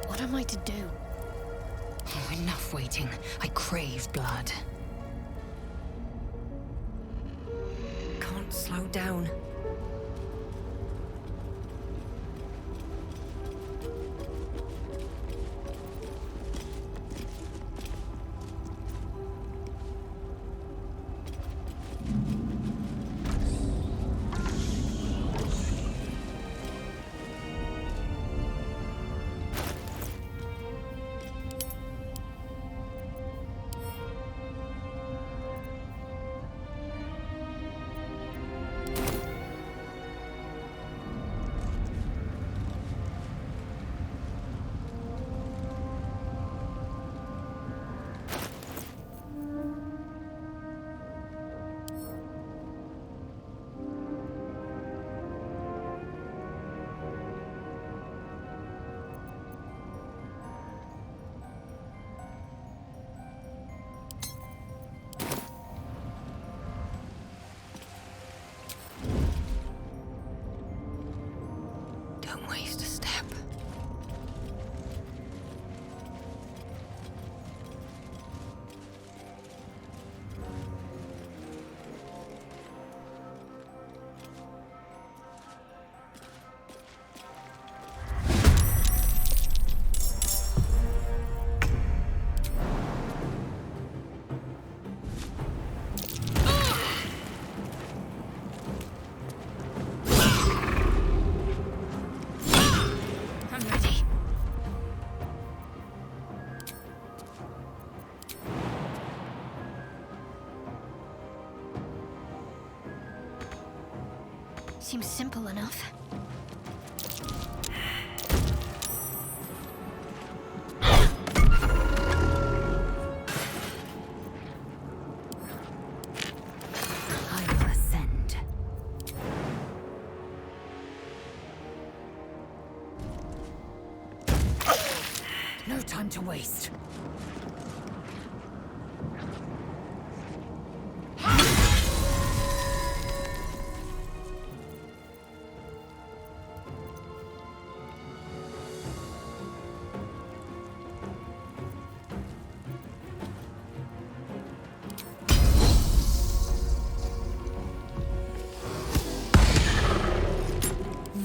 What am I to do? Oh, enough waiting. I crave blood. Can't slow down. Don't waste a step. Seems simple enough. I will ascend. No time to waste.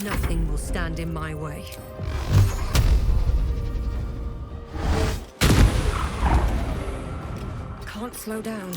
Nothing will stand in my way. Can't slow down.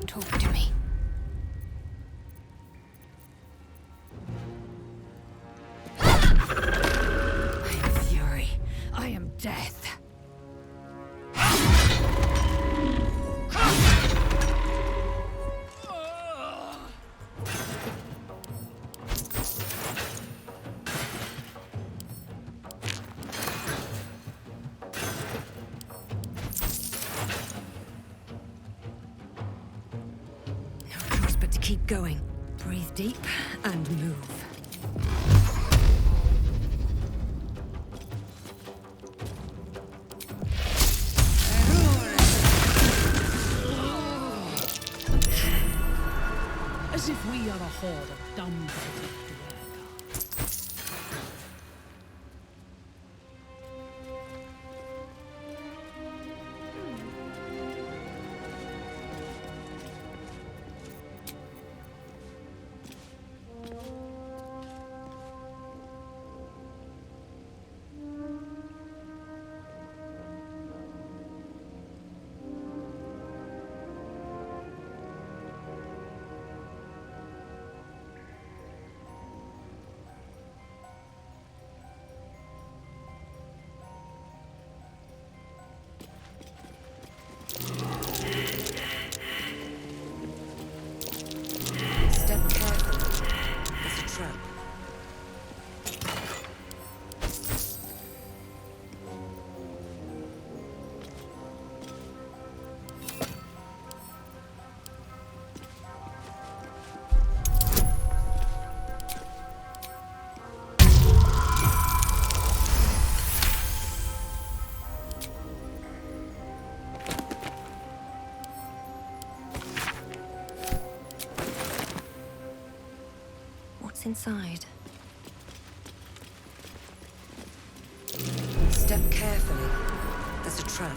Talk to me. I am fury. I am death. No choice but to keep going. Breathe deep and move. As if we are a horde of dumb-headed dwergar. Step carefully. There's a trap. What's inside? Step carefully. There's a trap.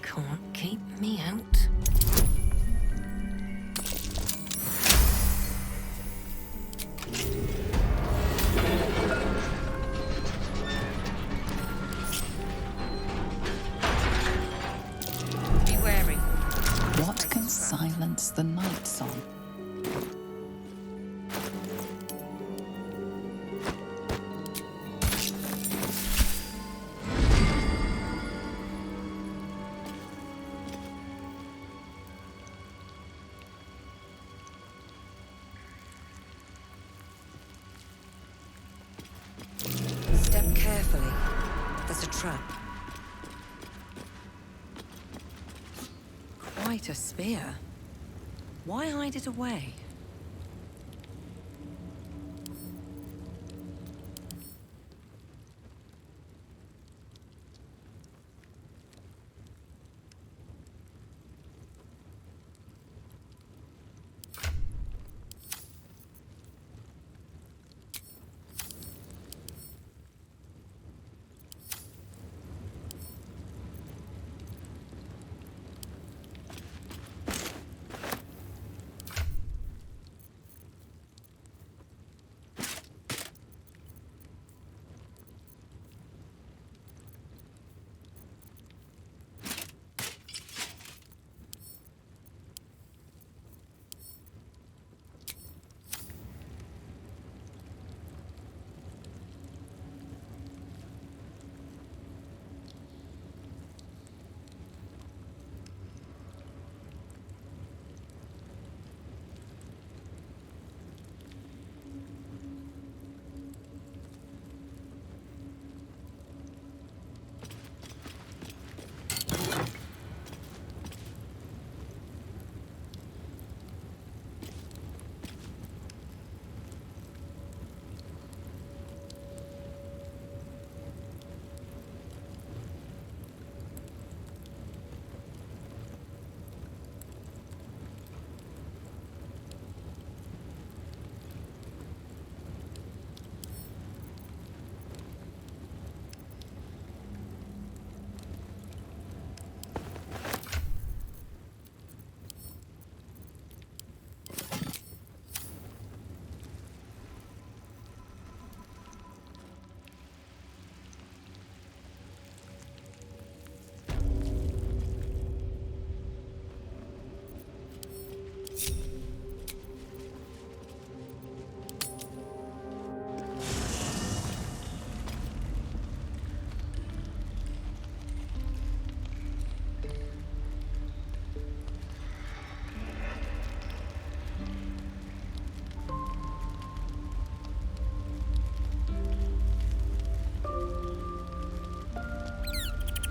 Can't keep me out. Be wary. What can silence the night song? Step carefully. There's a trap. Quite a spear. Why hide it away?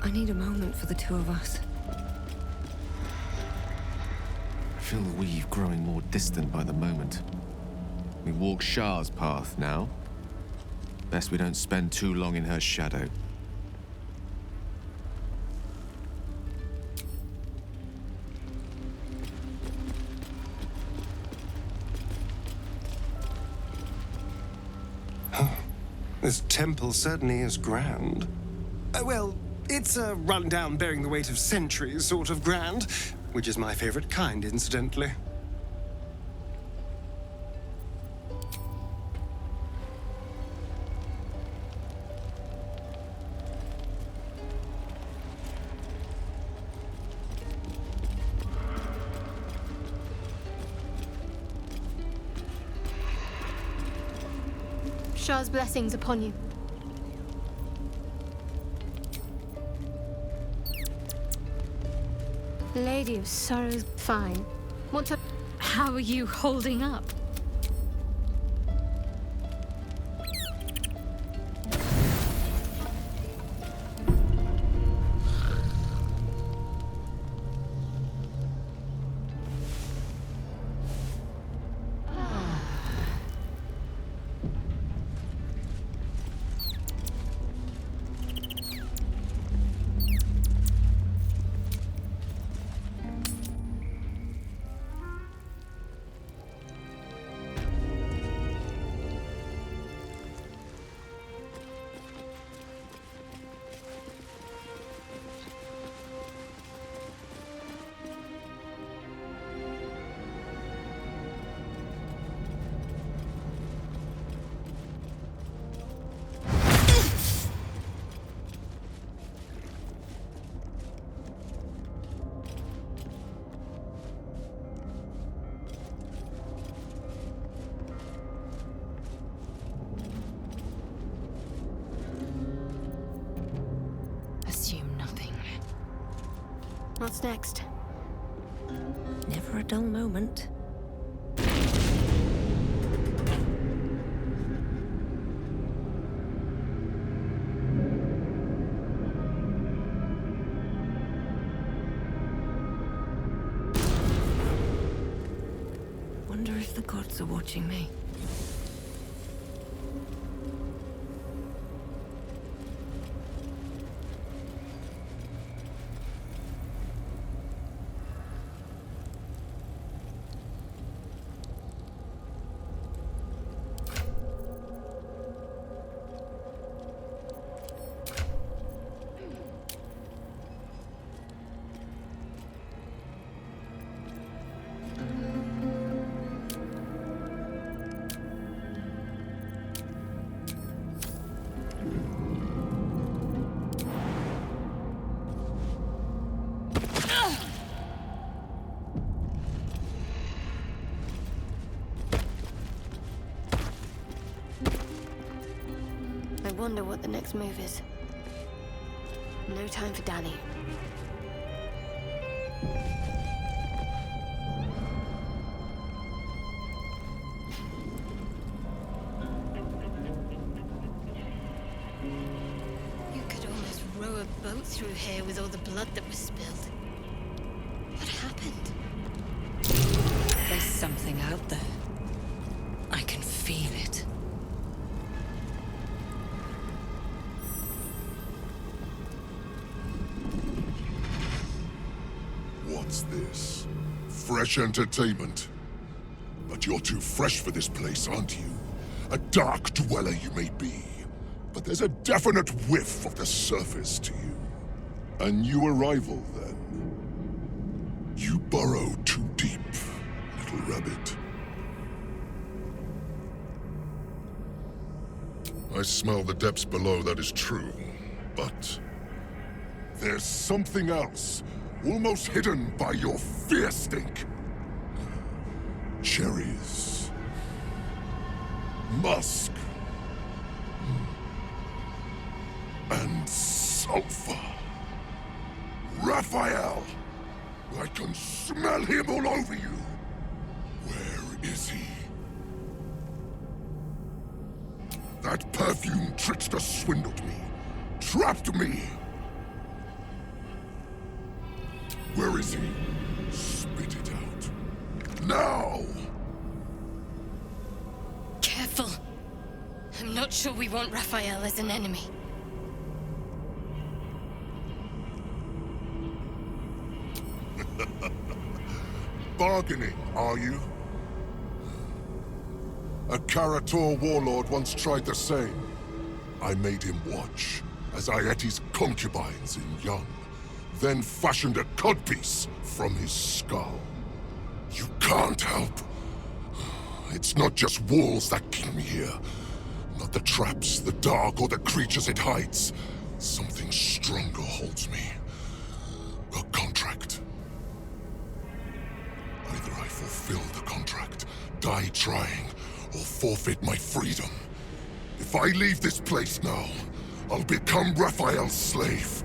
I need a moment for the two of us. I feel the weave growing more distant by the moment. We walk Shah's path now. Best we don't spend too long in her shadow. This temple certainly is grand. Well, it's a rundown bearing the weight of centuries sort of grand, which is my favorite kind, incidentally. Shah's blessings upon you. Lady of Sorrows, fine. Want to... How are you holding up? Assume nothing. What's next? Never a dull moment. Wonder if the gods are watching me. I wonder what the next move is. No time for dally. You could almost row a boat through here with all the blood that was spilled. What happened? There's something out there. I can feel it. What's this? Fresh entertainment? But you're too fresh for this place, aren't you? A dark dweller you may be, but there's a definite whiff of the surface to you. A new arrival, then. You burrow too deep, little rabbit. I smell the depths below, that is true, but there's something else, almost hidden by your fear stink. Cherries. Musk. And sulfur. Raphael! I can smell him all over you. Where is he? That perfume trickster swindled me. Trapped me. Where is he? Spit it out. Now! Careful. I'm not sure we want Raphael as an enemy. Bargaining, are you? A Karator warlord once tried the same. I made him watch as I ate his concubines in young, then fashioned a codpiece from his skull. You can't help. It's not just walls that keep me here. Not the traps, the dark, or the creatures it hides. Something stronger holds me. A contract. Either I fulfill the contract, die trying, or forfeit my freedom. If I leave this place now, I'll become Raphael's slave.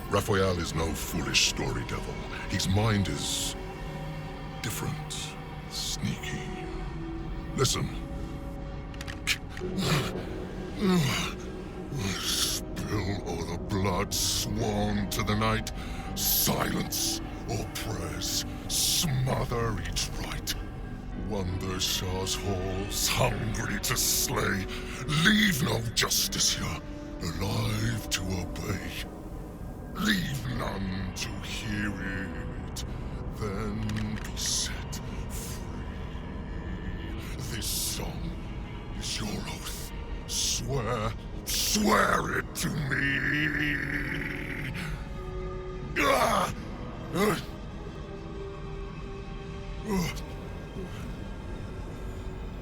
Raphael is no foolish story devil. His mind is different, sneaky. Listen. Spill all the blood sworn to the night. Silence or prayers. Smother each right. Wander Shah's halls, hungry to slay. Leave no justice here, alive to obey. Leave none to hear it, then be set free. This song is your oath. Swear it to me. Ah!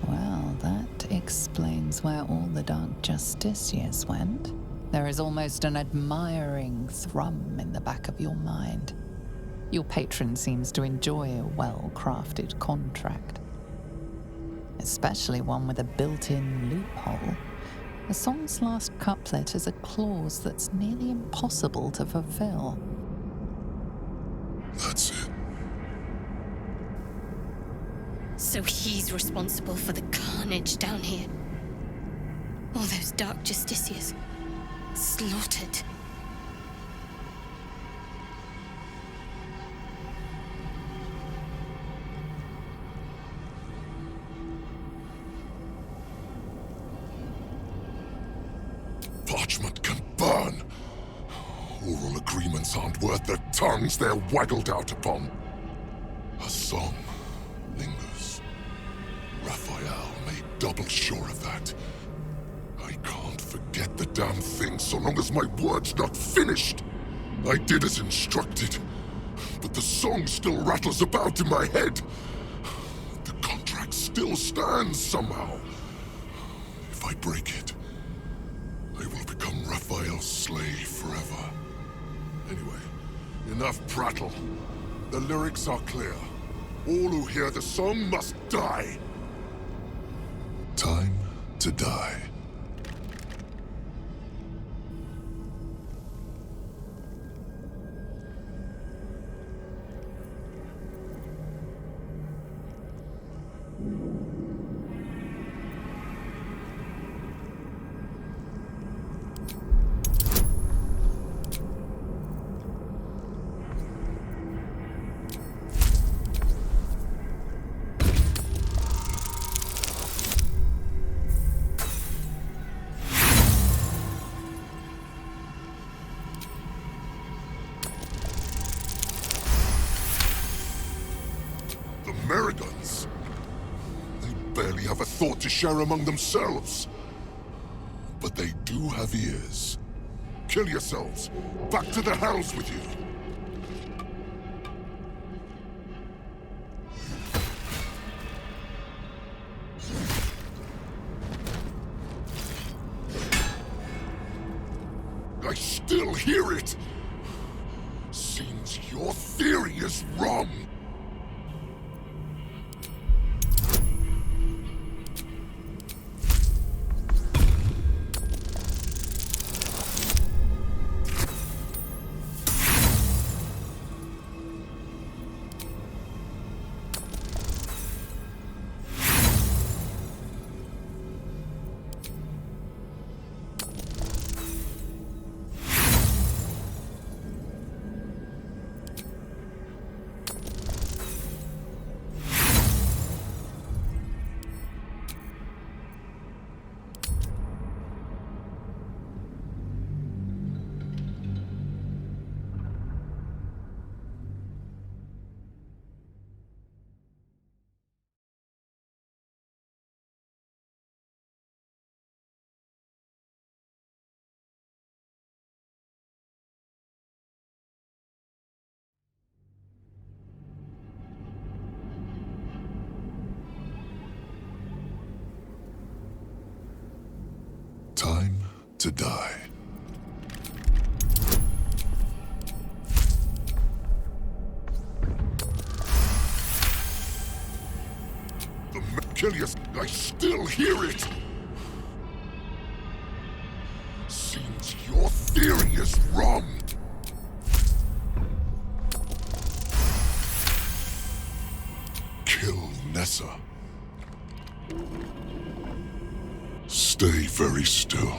Well, that explains where all the Dark Justiciars went. There is almost an admiring thrum in the back of your mind. Your patron seems to enjoy a well-crafted contract. Especially one with a built-in loophole. The song's last couplet has a clause that's nearly impossible to fulfill. That's it. So he's responsible for the carnage down here. All those Dark Justiciars. Slaughtered. Parchment can burn. Oral agreements aren't worth the tongues they're waggled out upon. A song lingers. Raphael made double sure of that. I can't forget the damn thing so long as my word's not finished. I did as instructed, but the song still rattles about in my head. The contract still stands somehow. If I break it, I will become Raphael's slave forever. Anyway, enough prattle. The lyrics are clear. All who hear the song must die. Time to die. Americans. They barely have a thought to share among themselves. But they do have ears. Kill yourselves. Back to the hells with you. I still hear it. Seems your theory is wrong. Time to die. The Mechilius, I still hear it! Seems your theory is wrong. Kill Nessa. Stay very still.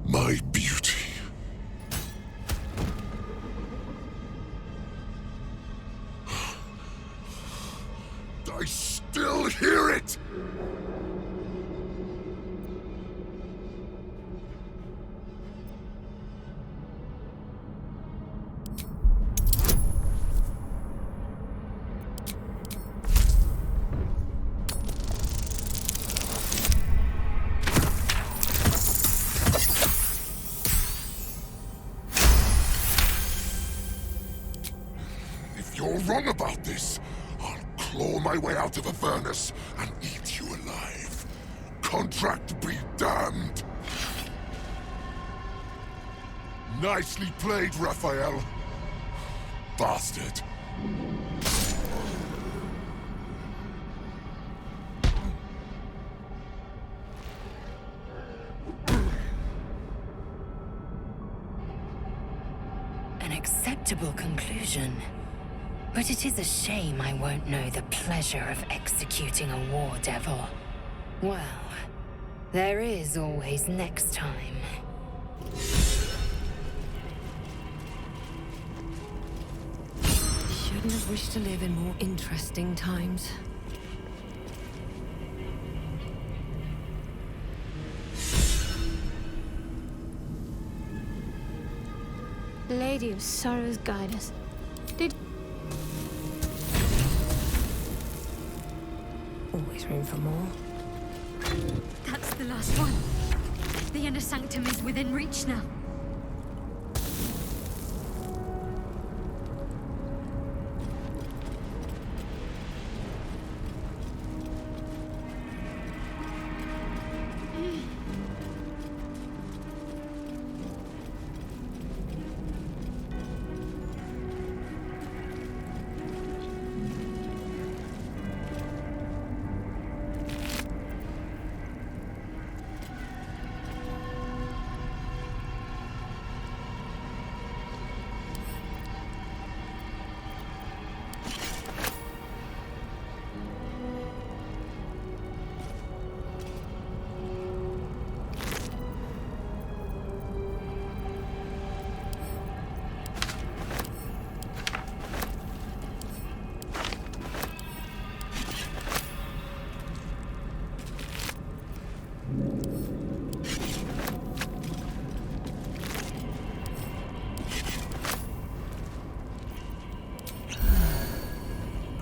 My beauty. I still hear it! If you're wrong about this, I'll claw my way out of Avernus and eat you alive. Contract be damned! Nicely played, Raphael. Bastard. An acceptable conclusion. But it is a shame I won't know the pleasure of executing a war devil. Well, there is always next time. Shouldn't have wished to live in more interesting times. Lady of Sorrows, guide us. Did Always room for more. That's the last one. The inner sanctum is within reach now.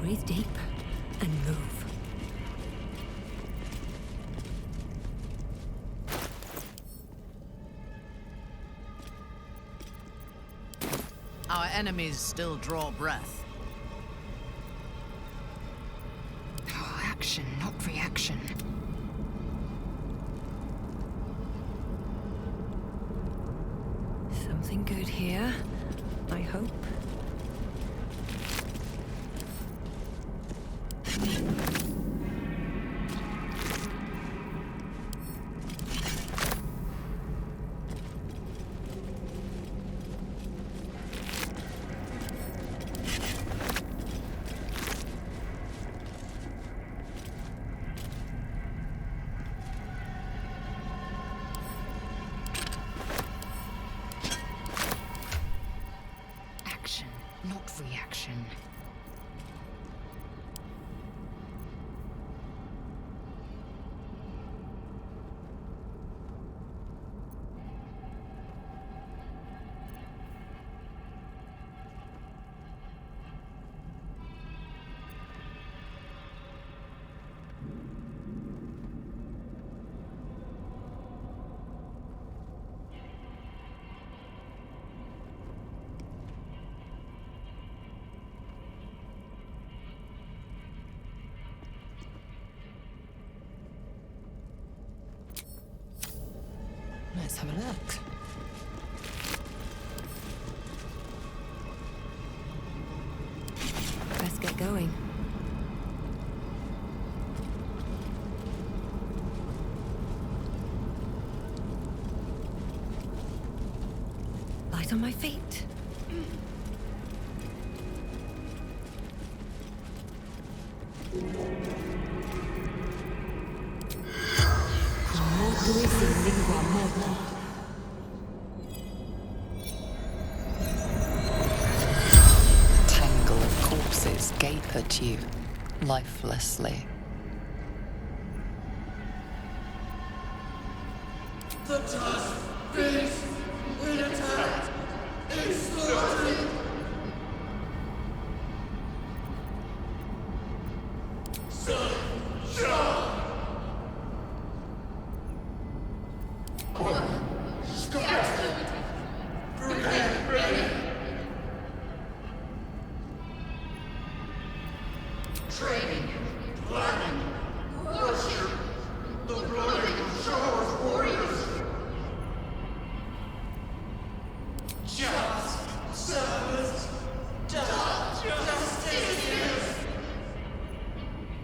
Breathe deep and move. Our enemies still draw breath. Oh, action, not reaction. Something good here, I hope. Action. have a look. Best get going. Light on my feet. A tangle of corpses gape at you, lifelessly.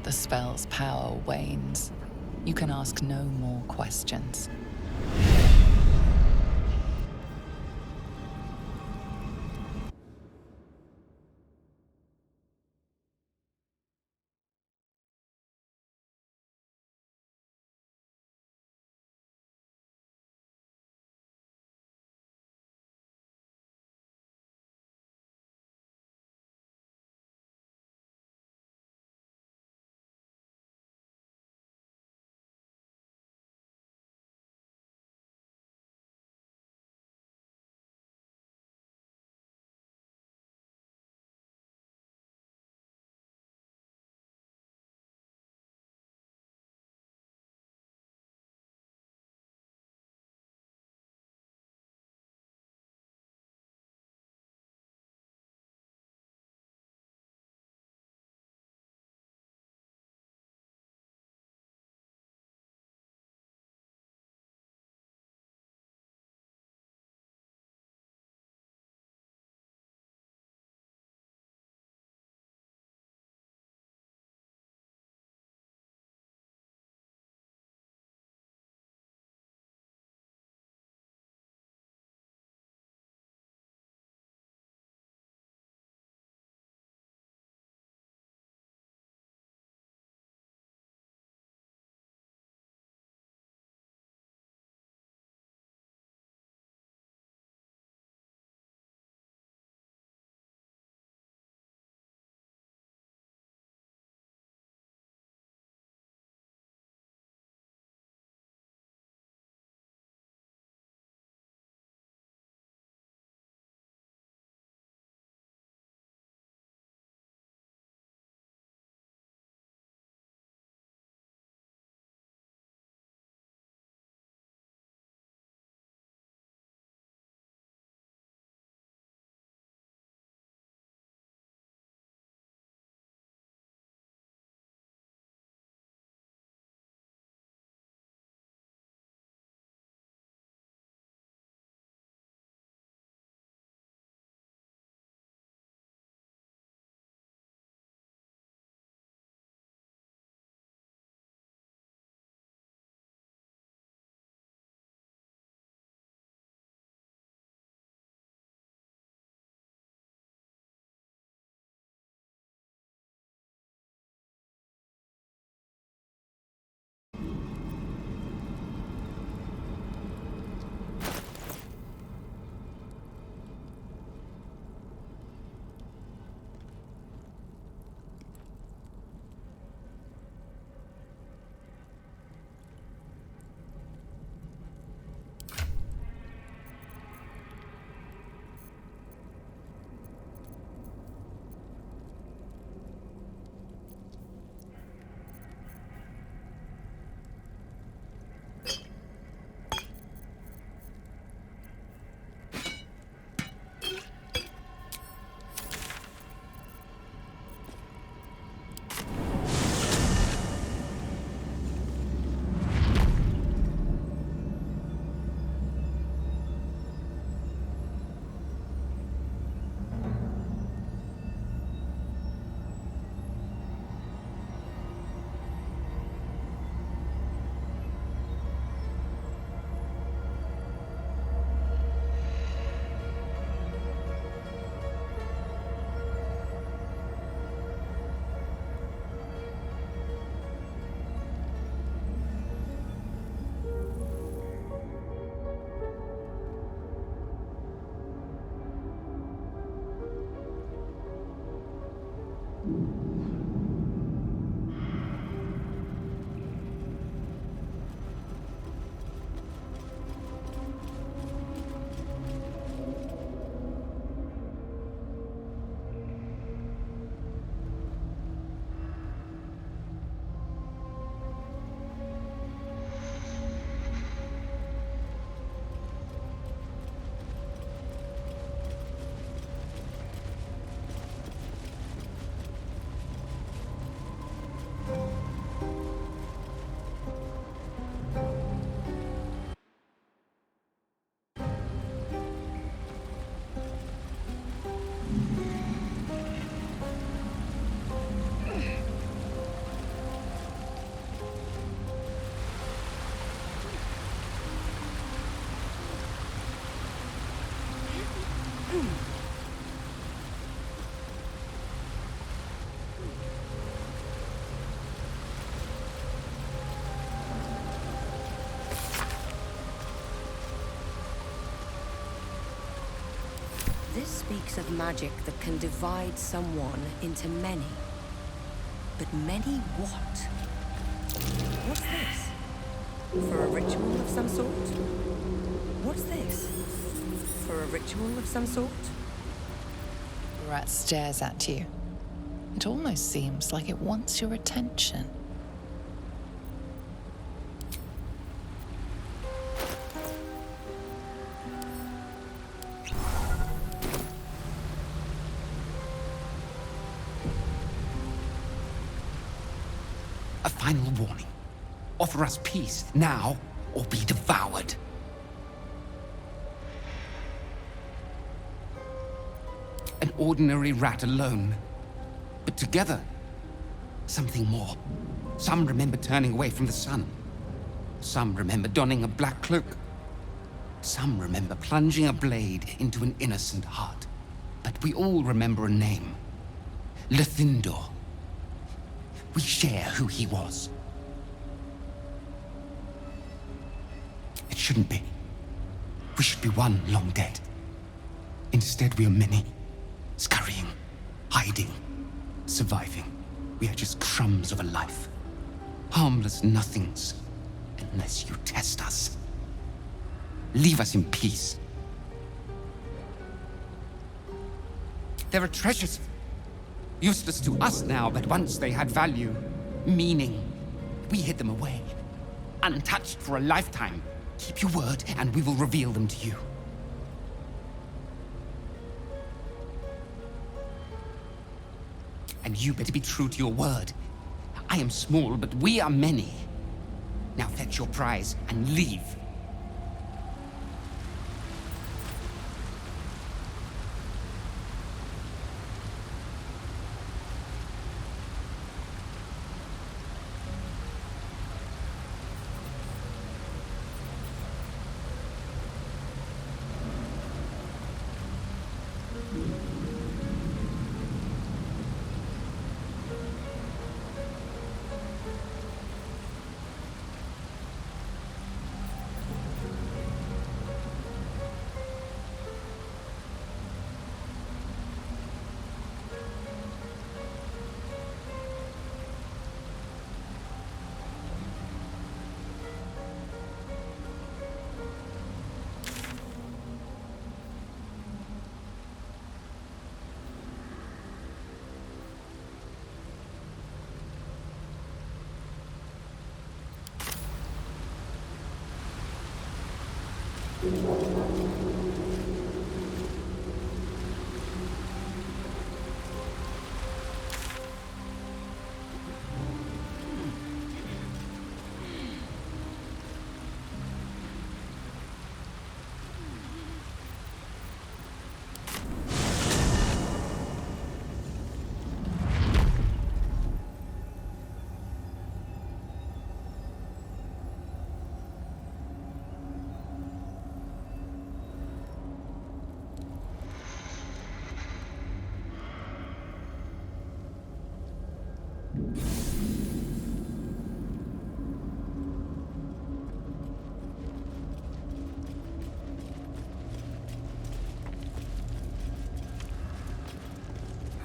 The spell's power wanes. You can ask no more questions. This speaks of magic that can divide someone into many. But many what? What's this? For a ritual of some sort? What's this? For a ritual of some sort? Rat stares at you. It almost seems like it wants your attention. A final warning. Offer us peace now, or be devoured. An ordinary rat alone, but together, something more. Some remember turning away from the sun. Some remember donning a black cloak. Some remember plunging a blade into an innocent heart. But we all remember a name. Lithindor. We share who he was. It shouldn't be. We should be one long dead. Instead, we are many. Scurrying, hiding, surviving. We are just crumbs of a life. Harmless nothings, unless you test us. Leave us in peace. There are treasures. Useless to us now, but once they had value, meaning. We hid them away, untouched for a lifetime. Keep your word, and we will reveal them to you. And you better be true to your word. I am small, but we are many. Now fetch your prize and leave.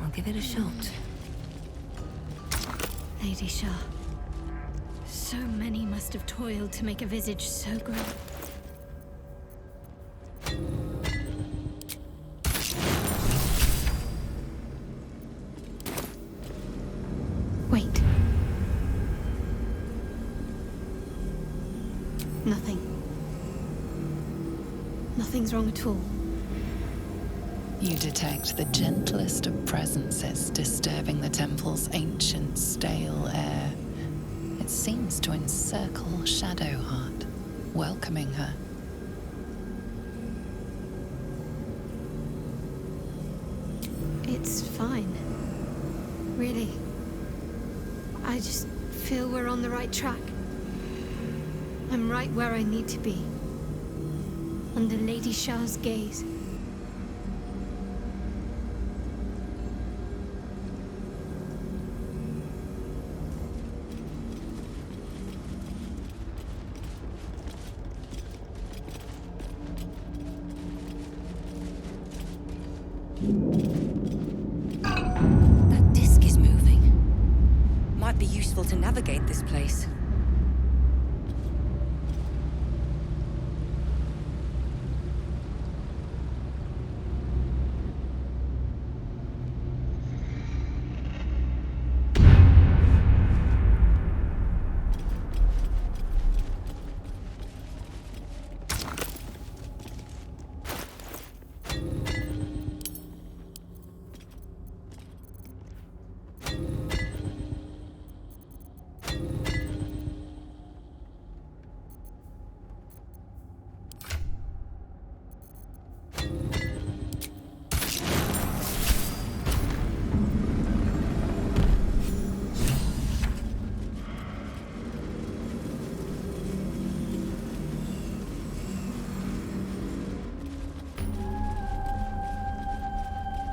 I'll give it a shot. Lady Shah. So many must have toiled to make a visage so great. Wait. Nothing. Nothing's wrong at all. You detect the gentlest of presences disturbing the temple's ancient, stale air. It seems to encircle Shadowheart, welcoming her. It's fine. Really. I just feel we're on the right track. I'm right where I need to be. Under Lady Shah's gaze. That disc is moving. Might be useful to navigate this place.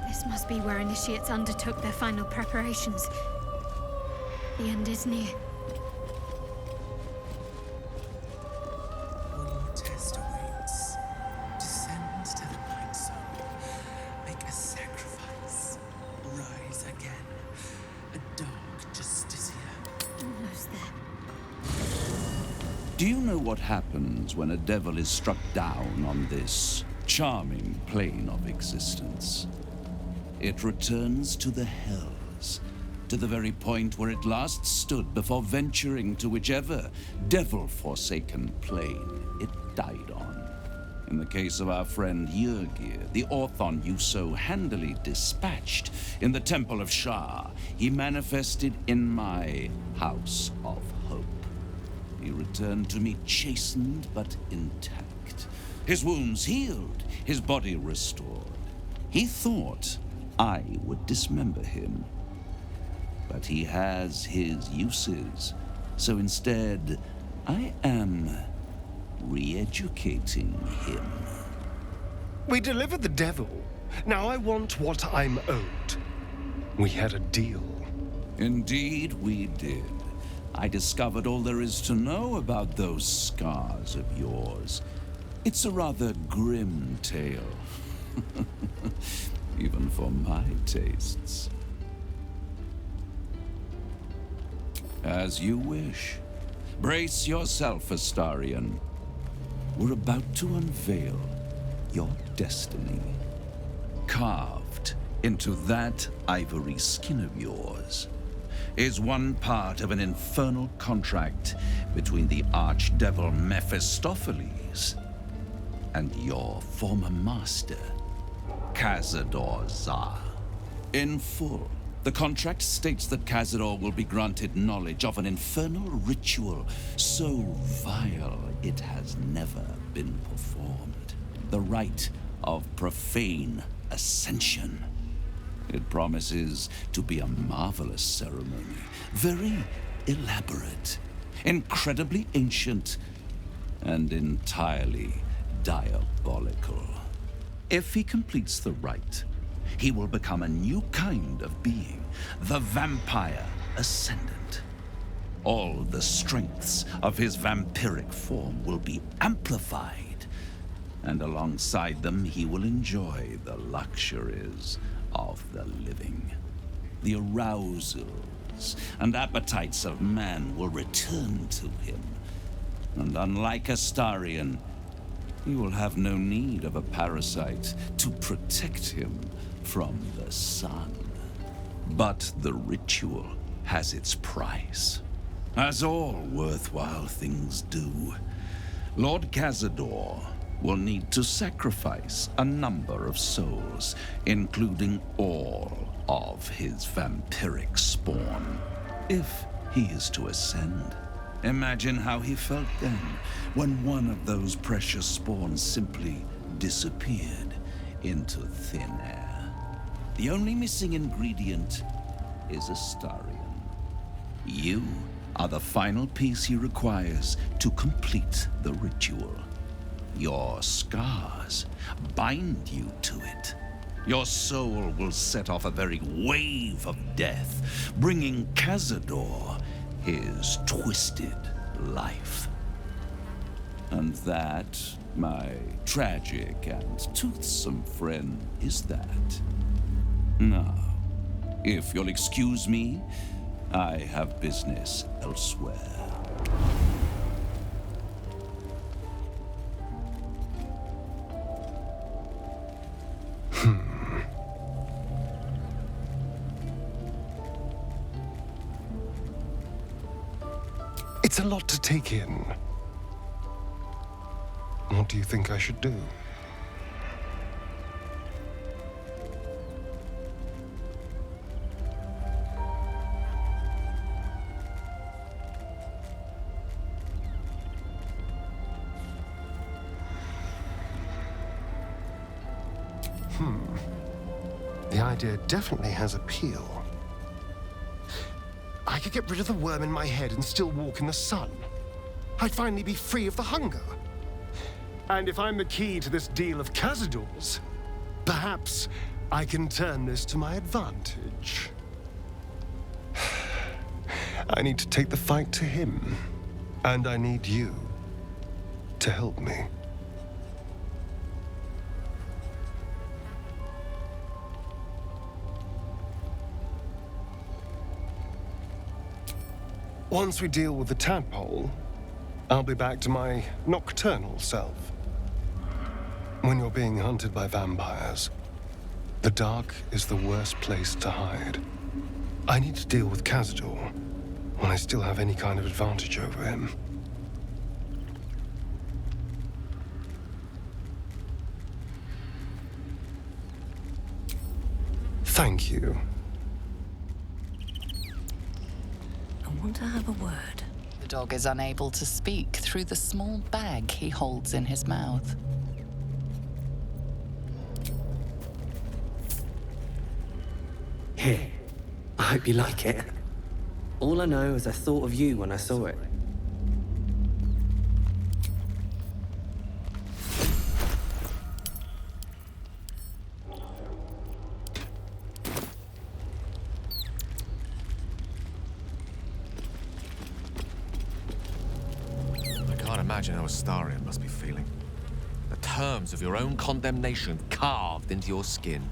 This must be where initiates undertook their final preparations. The end is near. One more test awaits. Descend to the Night Zone. Make a sacrifice. Rise again. A dark Justicia. Almost there. Do you know what happens when a devil is struck down on this charming plane of existence? It returns to the hells, to the very point where it last stood before venturing to whichever devil-forsaken plane it died on. In the case of our friend Yrgir, the Orthon you so handily dispatched in the Temple of Shah, he manifested in my House of Hope. He returned to me chastened but intact, his wounds healed, his body restored. He thought I would dismember him. But he has his uses, so instead, I am re-educating him. We delivered the devil. Now I want what I'm owed. We had a deal. Indeed, we did. I discovered all there is to know about those scars of yours. It's a rather grim tale. Even for my tastes. As you wish. Brace yourself, Astarion. We're about to unveil your destiny. Carved into that ivory skin of yours is one part of an infernal contract between the archdevil Mephistopheles and your former master, Cazador Za. In full, the contract states that Cazador will be granted knowledge of an infernal ritual so vile it has never been performed. The rite of profane ascension. It promises to be a marvelous ceremony, very elaborate, incredibly ancient, and entirely diabolical. If he completes the rite, he will become a new kind of being, the Vampire Ascendant. All the strengths of his vampiric form will be amplified, and alongside them he will enjoy the luxuries of the living. The arousals and appetites of man will return to him, and unlike Astarion, he will have no need of a parasite to protect him from the sun. But the ritual has its price, as all worthwhile things do. Lord Cazador will need to sacrifice a number of souls, including all of his vampiric spawn, if he is to ascend. Imagine how he felt then, when one of those precious spawns simply disappeared into thin air. The only missing ingredient is Astarion. You are the final piece he requires to complete the ritual. Your scars bind you to it. Your soul will set off a very wave of death, bringing Cazador his twisted life. And that My tragic and toothsome friend is that. Now, if you'll excuse me, I have business elsewhere. It's a lot to take in. What do you think I should do? The idea definitely has appeal. I could get rid of the worm in my head and still walk in the sun. I'd finally be free of the hunger. And if I'm the key to this deal of Cazador's, perhaps I can turn this to my advantage. I need to take the fight to him, and I need you to help me. Once we deal with the tadpole, I'll be back to my nocturnal self. When you're being hunted by vampires, the dark is the worst place to hide. I need to deal with Cazador when I still have any kind of advantage over him. Thank you. I want to have a word. The dog is unable to speak through the small bag he holds in his mouth. Here, I hope you like it. All I know is I thought of you when I saw it. I can't imagine how Astarion must be feeling. The terms of your own condemnation carved into your skin.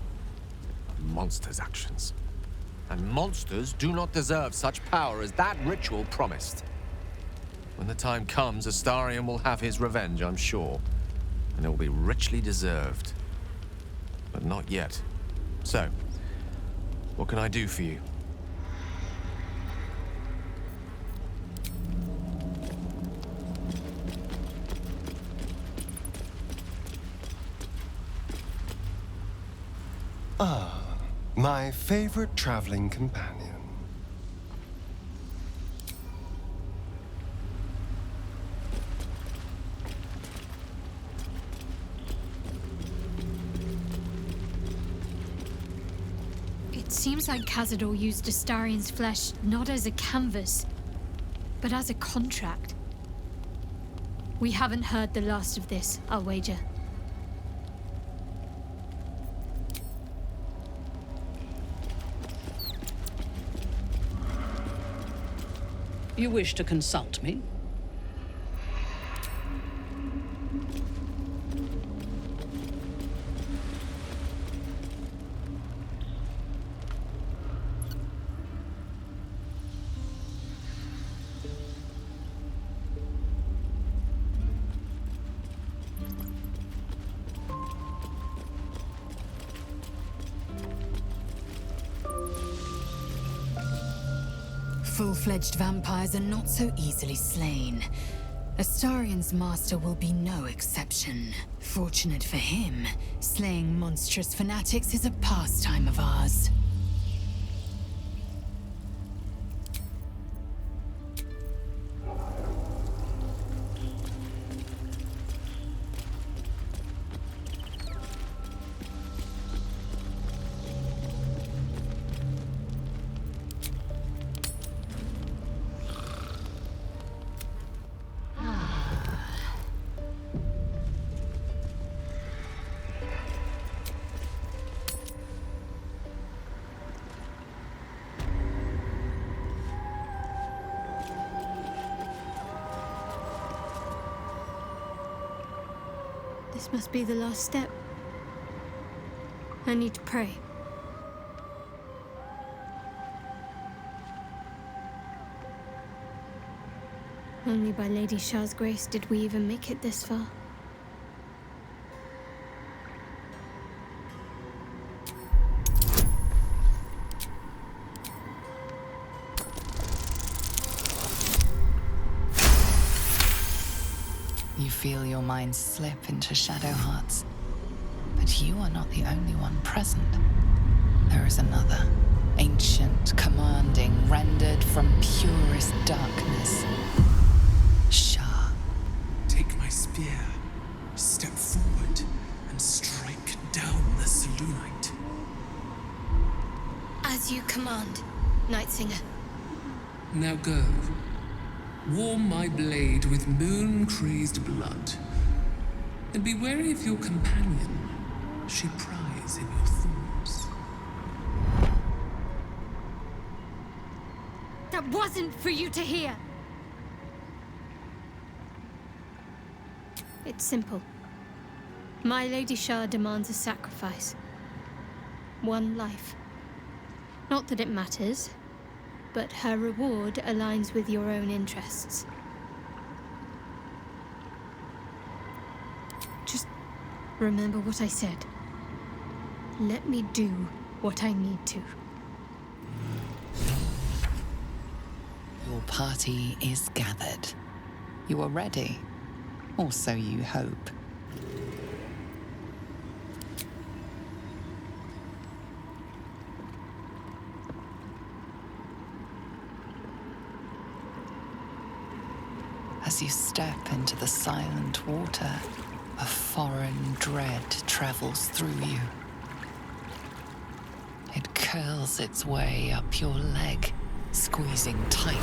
A monster's actions. And monsters do not deserve such power as that ritual promised. When the time comes, Astarion will have his revenge, I'm sure. And it will be richly deserved. But not yet. So, what can I do for you? My favorite traveling companion. It seems like Cazador used Astarion's flesh not as a canvas, but as a contract. We haven't heard the last of this, I'll wager. You wish to consult me? Full-fledged vampires are not so easily slain. Astarion's master will be no exception. Fortunate for him, slaying monstrous fanatics is a pastime of ours. This must be the last step. I need to pray. Only by Lady Shah's grace did we even make it this far. You feel your mind slip into shadow hearts. But you are not the only one present. There is another, ancient, commanding, rendered from purest darkness. Shah. Take my spear, step forward, and strike down the Selûnite. As you command, Nightsinger. Now go. Warm my blade with moon-crazed blood. And be wary of your companion. She pries in your thoughts. That wasn't for you to hear! It's simple. My Lady Shah demands a sacrifice. One life. Not that it matters, but her reward aligns with your own interests. Just remember what I said. Let me do what I need to. Your party is gathered. You are ready, or so you hope. As you step into the silent water, a foreign dread travels through you. It curls its way up your leg, squeezing tight.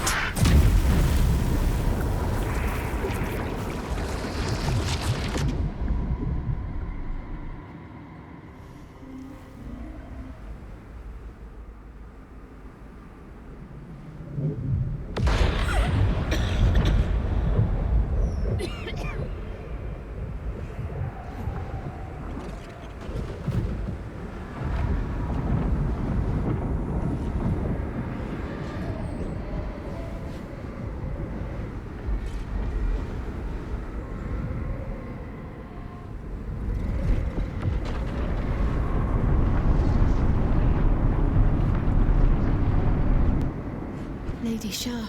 Lady Shah.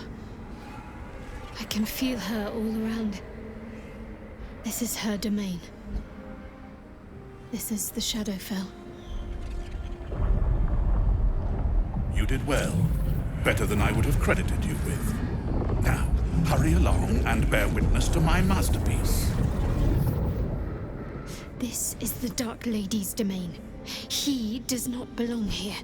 I can feel her all around. This is her domain. This is the Shadowfell. You did well. Better than I would have credited you with. Now, hurry along and bear witness to my masterpiece. This is the Dark Lady's domain. He does not belong here.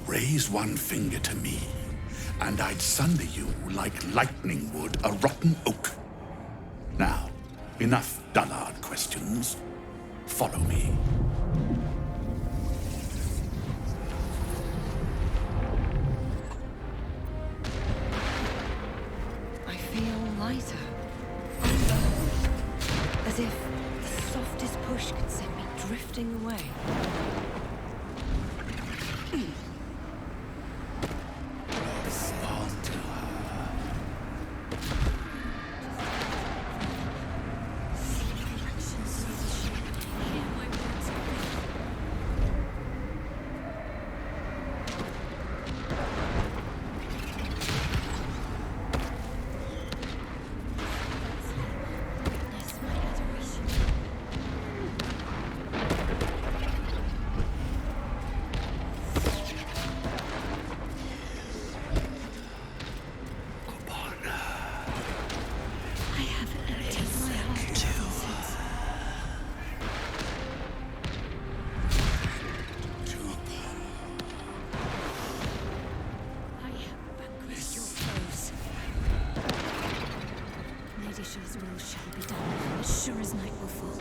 Raise one finger to me, and I'd sunder you like lightning would a rotten oak. Now, enough dullard questions. Follow me. I feel lighter. As if the softest push could send me drifting away. Asher's will shall be done, as sure as night will fall.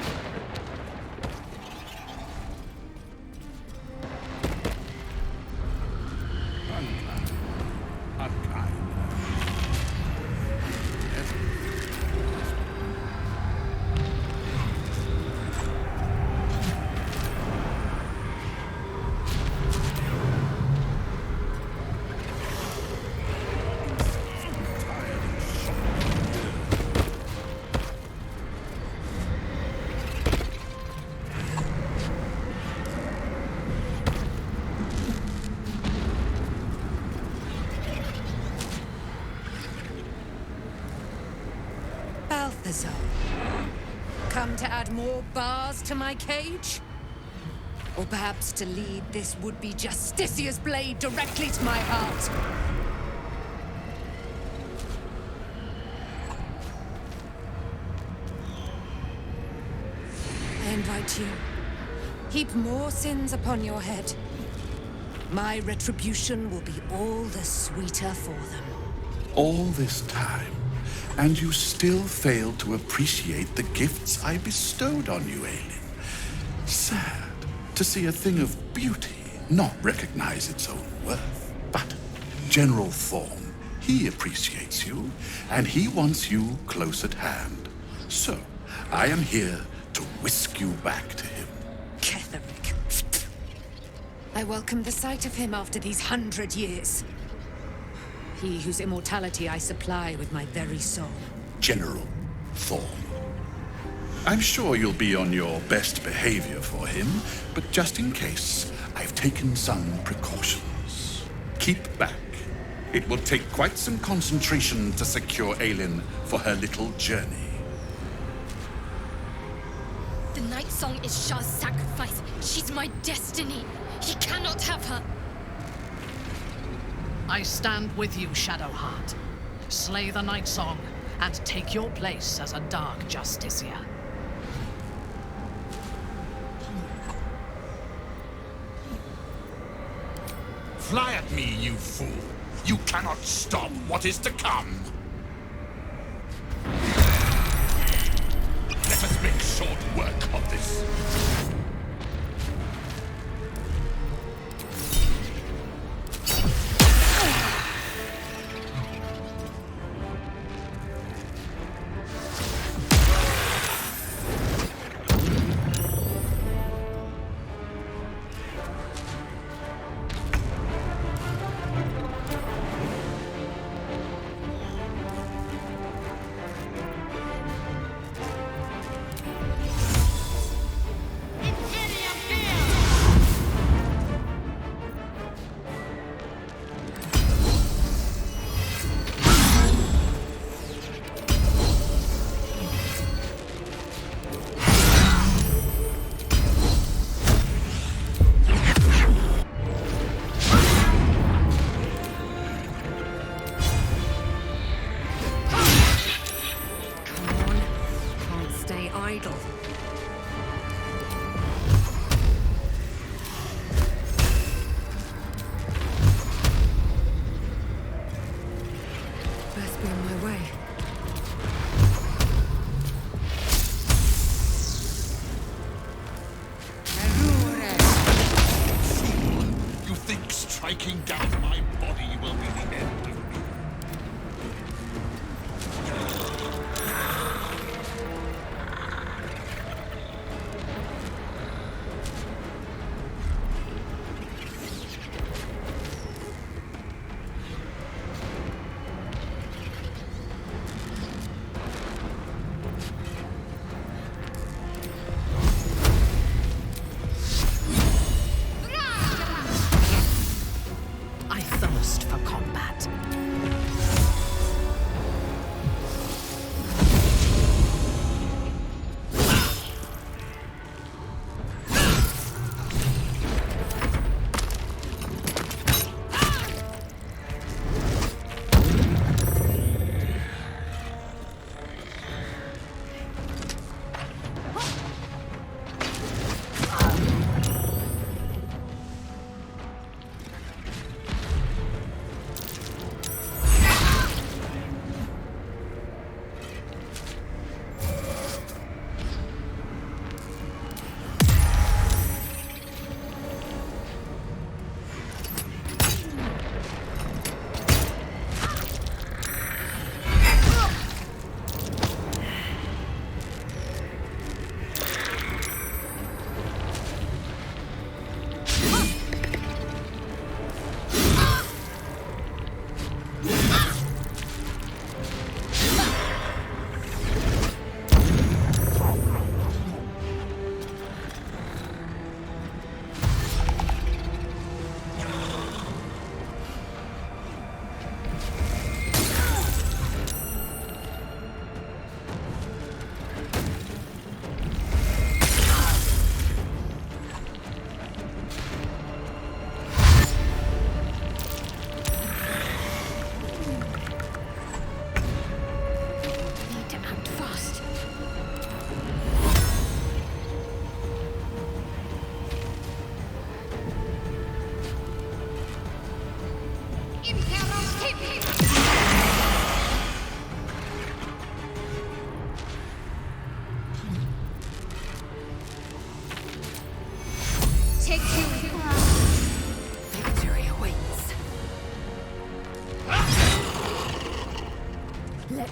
Balthazar, come to add more bars to my cage? Or perhaps to lead this would-be Justicia's blade directly to my heart? I invite you. Heap more sins upon your head. My retribution will be all the sweeter for them. All this time, and you still fail to appreciate the gifts I bestowed on you, Aelin. Sad to see a thing of beauty not recognize its own worth. But General Thorn, he appreciates you, and he wants you close at hand. So, I am here to whisk you back to him. Ketherick. I welcome the sight of him after these 100 years. He whose immortality I supply with my very soul. General Thorn. I'm sure you'll be on your best behavior for him, but just in case, I've taken some precautions. Keep back. It will take quite some concentration to secure Aelin for her little journey. The Night Song is Shah's sacrifice. She's my destiny. He cannot have her. I stand with you, Shadowheart. Slay the Night Song and take your place as a Dark Justicia. Fly at me, you fool! You cannot stop what is to come! Let us make short work of this. Striking down my body will be the end of me.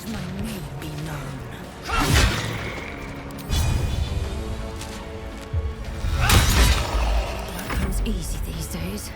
Let my name be known. That comes easy these days.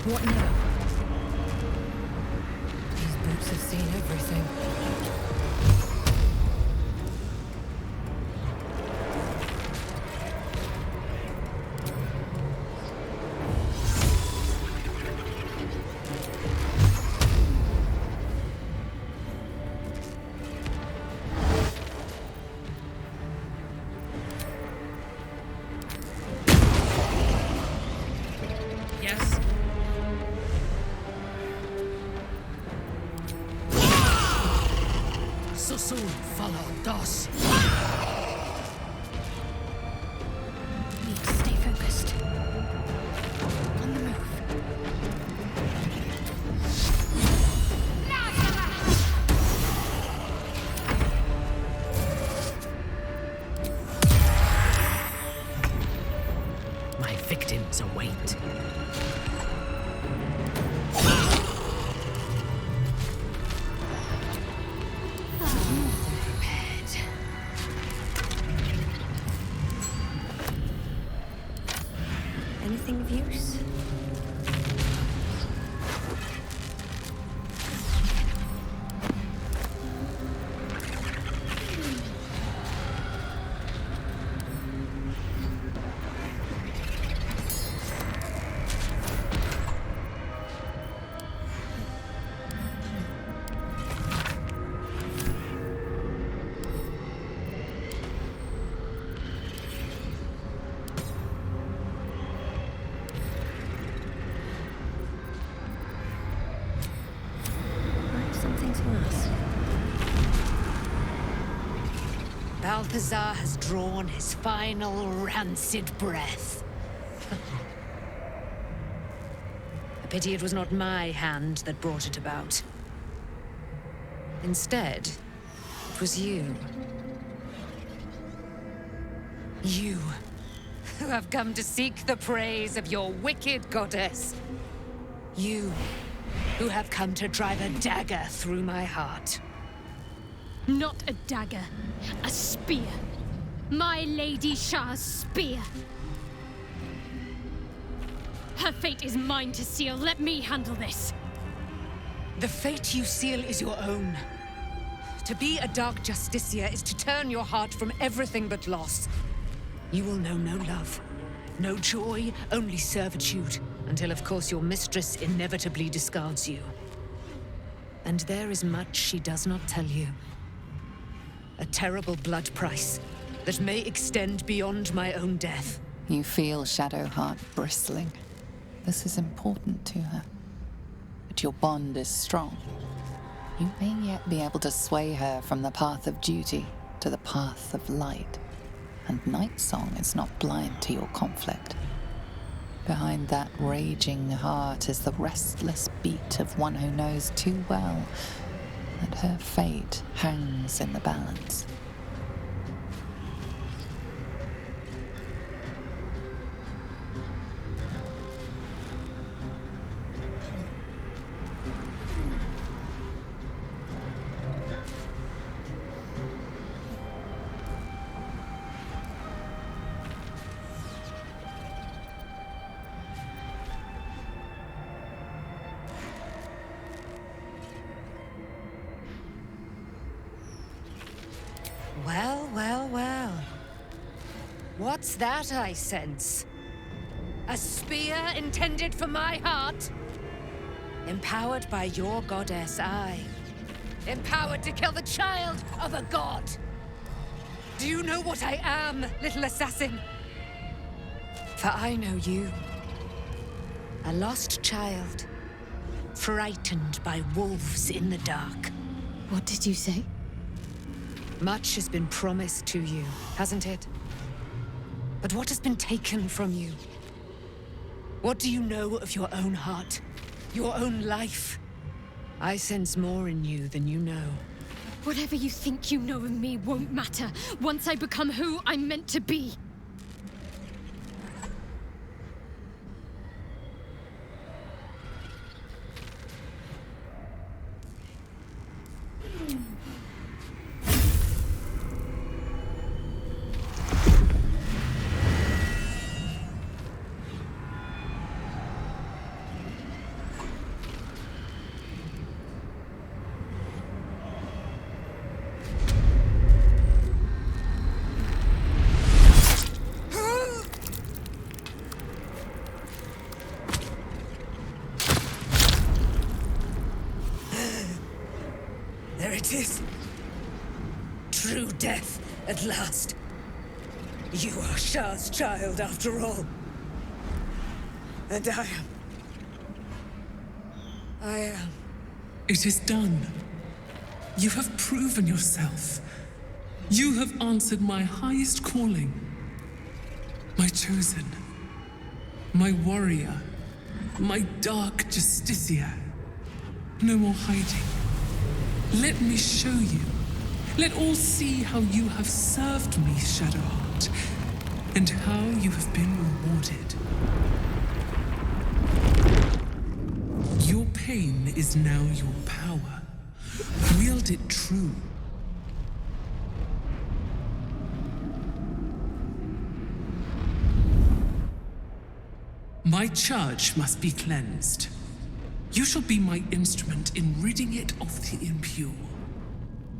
What now? These boots have seen everything. So soon follow Dos. Need to stay focused. On the move. My victims await. Anything of use? Something to ask. Balthazar has drawn his final rancid breath. A pity it was not my hand that brought it about. Instead, it was you. You, who have come to seek the praise of your wicked goddess. You, who have come to drive a dagger through my heart. Not a dagger, a spear. My Lady Shah's spear. Her fate is mine to seal. Let me handle this. The fate you seal is your own. To be a Dark Justiciar is to turn your heart from everything but loss. You will know no love, no joy, only servitude, until of course your mistress inevitably discards you. And there is much she does not tell you. A terrible blood price that may extend beyond my own death. You feel Shadowheart bristling. This is important to her. But your bond is strong. You may yet be able to sway her from the path of duty to the path of light. And Nightsong is not blind to your conflict. Behind that raging heart is the restless beat of one who knows too well that her fate hangs in the balance. Well, well, well. What's that I sense? A spear intended for my heart? Empowered by your goddess, I. Empowered to kill the child of a god. Do you know what I am, little assassin? For I know you. A lost child. Frightened by wolves in the dark. What did you say? Much has been promised to you, hasn't it? But what has been taken from you? What do you know of your own heart? Your own life? I sense more in you than you know. Whatever you think you know of me won't matter once I become who I'm meant to be. There it is. True death, at last. You are Shah's child, after all. And I am. It is done. You have proven yourself. You have answered my highest calling. My chosen. My warrior. My dark justiciar. No more hiding. Let me show you. Let all see how you have served me, Shadowheart, and how you have been rewarded. Your pain is now your power. Wield it true. My charge must be cleansed. You shall be my instrument in ridding it of the impure.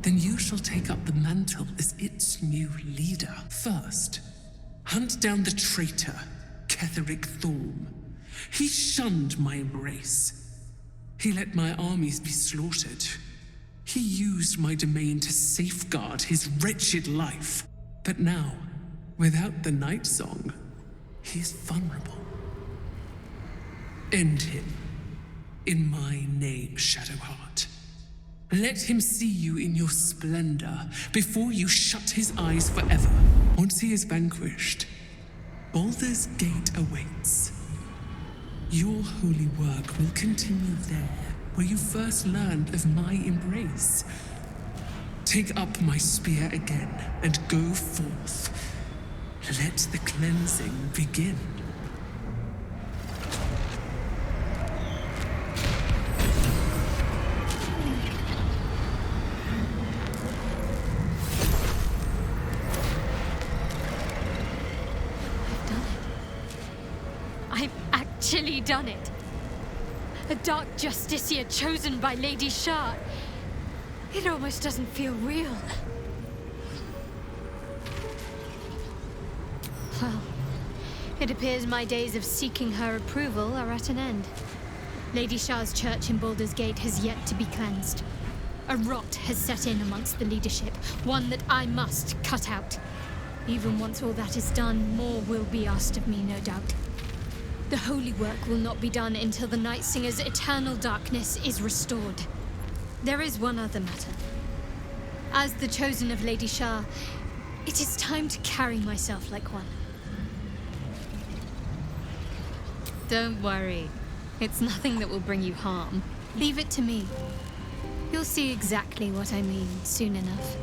Then you shall take up the mantle as its new leader. First, hunt down the traitor, Ketheric Thorm. He shunned my embrace. He let my armies be slaughtered. He used my domain to safeguard his wretched life. But now, without the Nightsong, he is vulnerable. End him. In my name, Shadowheart. Let him see you in your splendor before you shut his eyes forever. Once he is vanquished, Baldur's Gate awaits. Your holy work will continue there, where you first learned of my embrace. Take up my spear again and go forth. Let the cleansing begin. Actually done it. A dark justiciar chosen by Lady Shah. It almost doesn't feel real. Well, it appears my days of seeking her approval are at an end. Lady Shah's church in Baldur's Gate has yet to be cleansed. A rot has set in amongst the leadership, one that I must cut out. Even once all that is done, more will be asked of me, no doubt. The holy work will not be done until the Night Singer's eternal darkness is restored. There is one other matter. As the chosen of Lady Shah, it is time to carry myself like one. Don't worry. It's nothing that will bring you harm. Leave it to me. You'll see exactly what I mean soon enough.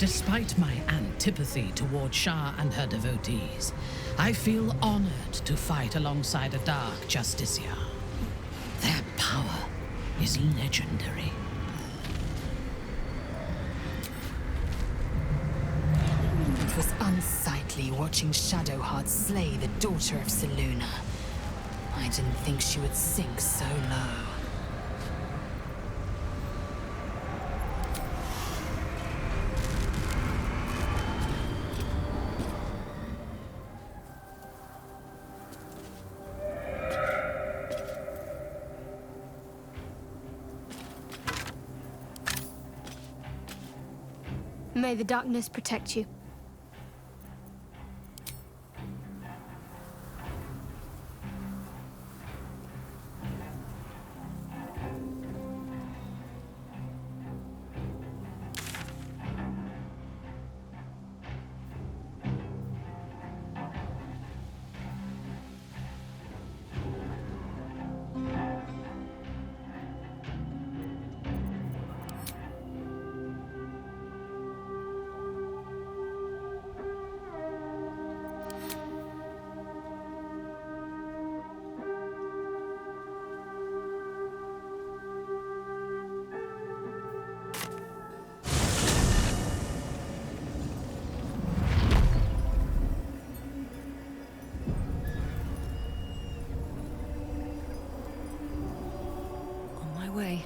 Despite my antipathy toward Shah and her devotees, I feel honored to fight alongside a Dark Justiciar. Their power is legendary. It was unsightly watching Shadowheart slay the daughter of Selûne. I didn't think she would sink so low. May the darkness protect you. Way.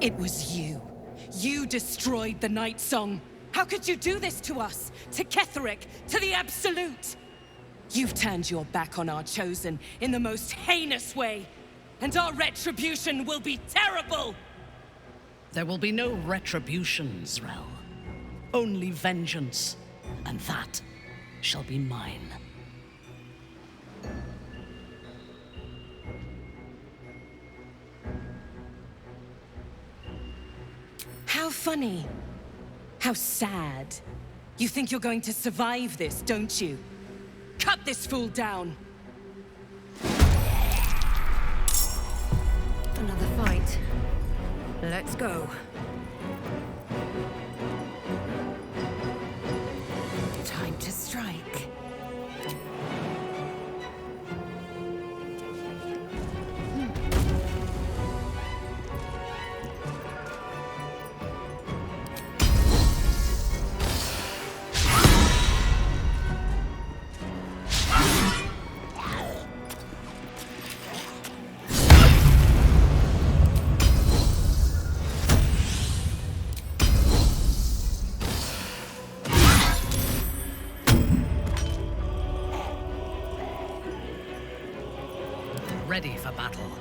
It was you. You destroyed the Night Song. How could you do this to us? To Ketheric? To the Absolute? You've turned your back on our Chosen in the most heinous way. And our retribution will be terrible! There will be no retribution, Zrel. Only vengeance. And that shall be mine. How funny. How sad. You think you're going to survive this, don't you? Cut this fool down! Another fight. Let's go. Time to strike. Ready for battle.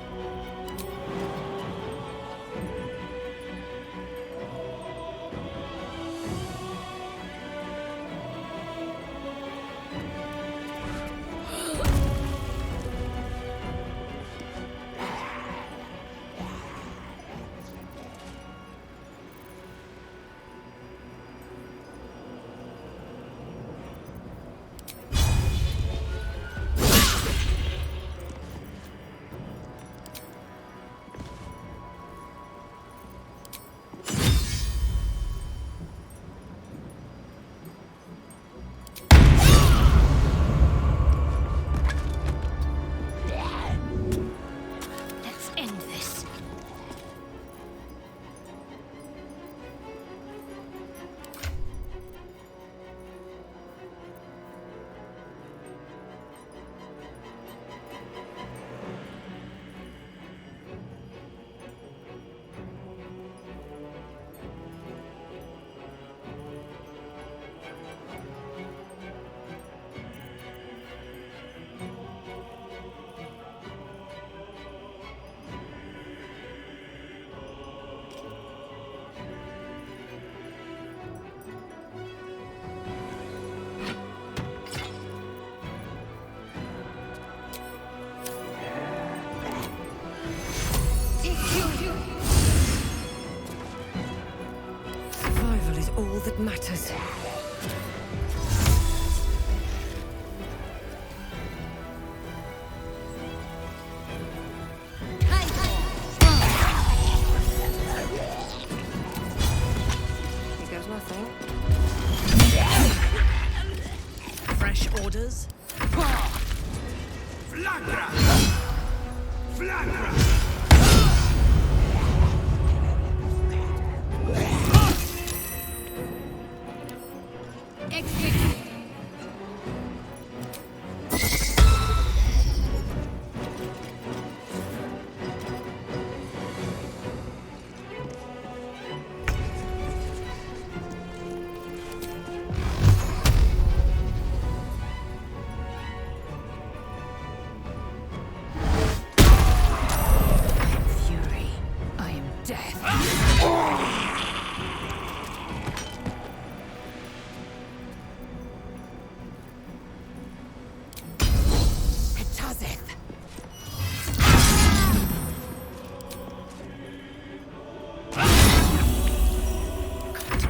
it. Here goes nothing. Fresh orders? Flagra! Flagra!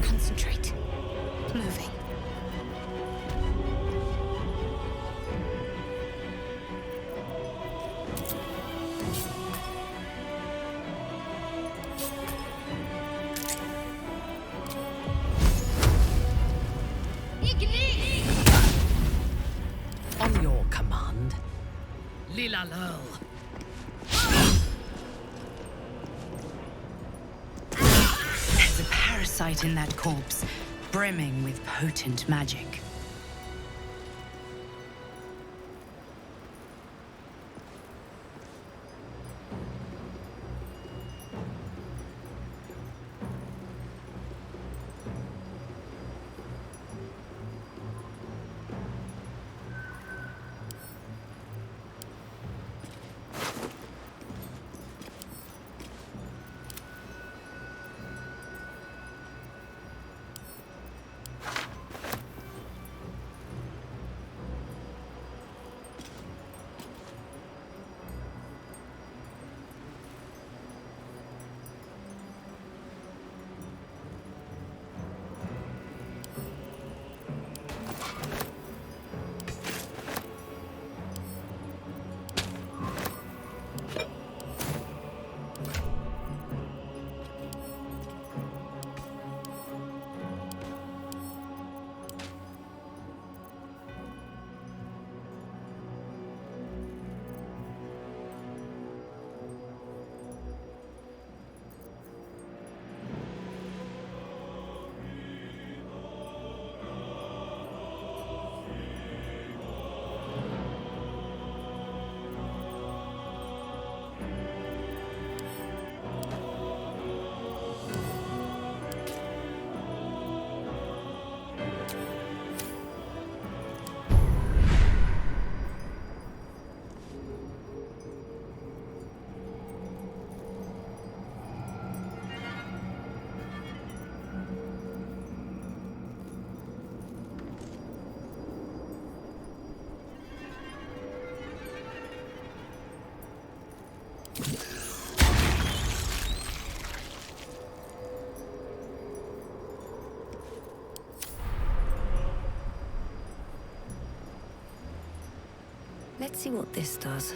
Concentrate. Moving. On your command. Lila Lurl. There's a parasite in that corpse, brimming with potent magic. Let's see what this does.